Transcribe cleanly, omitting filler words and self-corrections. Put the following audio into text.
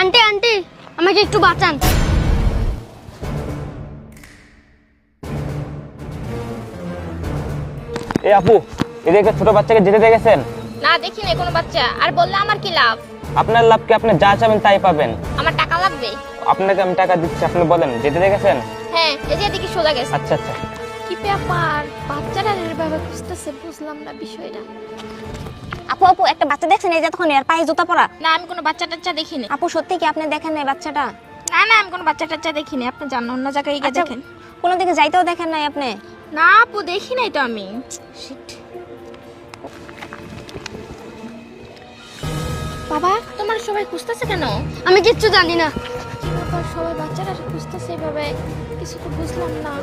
Aunty aunty আমাকে একটু বাঁচান। এই আপু, এদিকে ছোট বাচ্চাকে যেতে দেখেছেন? না দেখি না কোনো বাচ্চা। আর বললে আমার কি লাভ? আপনার লাভ কি? আপনি যা চাবেন তাই পাবেন। আমার টাকা লাগবে। আপনাকে আমি টাকা দিচ্ছি, আপনি বলেন যেতে দেখেছেন? হ্যাঁ এই যে এদিকে সোজা গেছে। আচ্ছা আচ্ছা। কি ব্যাপার, বাচ্চারা এভাবে খুঁজতেছে, বুঝলাম না বিষয়টা। আপু আপু একটা বাচ্চা দেখছেন এই যে তখন এর পায়ে জুতা পরা? না আমি কোনো বাচ্চা টাচ্চা দেখিনি। আপু সত্যি কি আপনি দেখেন না এই বাচ্চাটা? না না আমি কোনো বাচ্চা টাচ্চা দেখিনি। আপনি জানেন অন্য জায়গায় গিয়ে আচ্ছা, দেখেন। কোনো দিকে যাইতেও দেখেন নাই আপনি? না আপু দেখি নাই তো আমি। Shit. বাবা তোমার সবাই খুঁজতেছে কেন? আমি কিচ্ছু জানি না। কি ব্যাপার, সবাই বাচ্চারা খুঁজতেছে এভাবে? কিছু তো বুঝলাম না।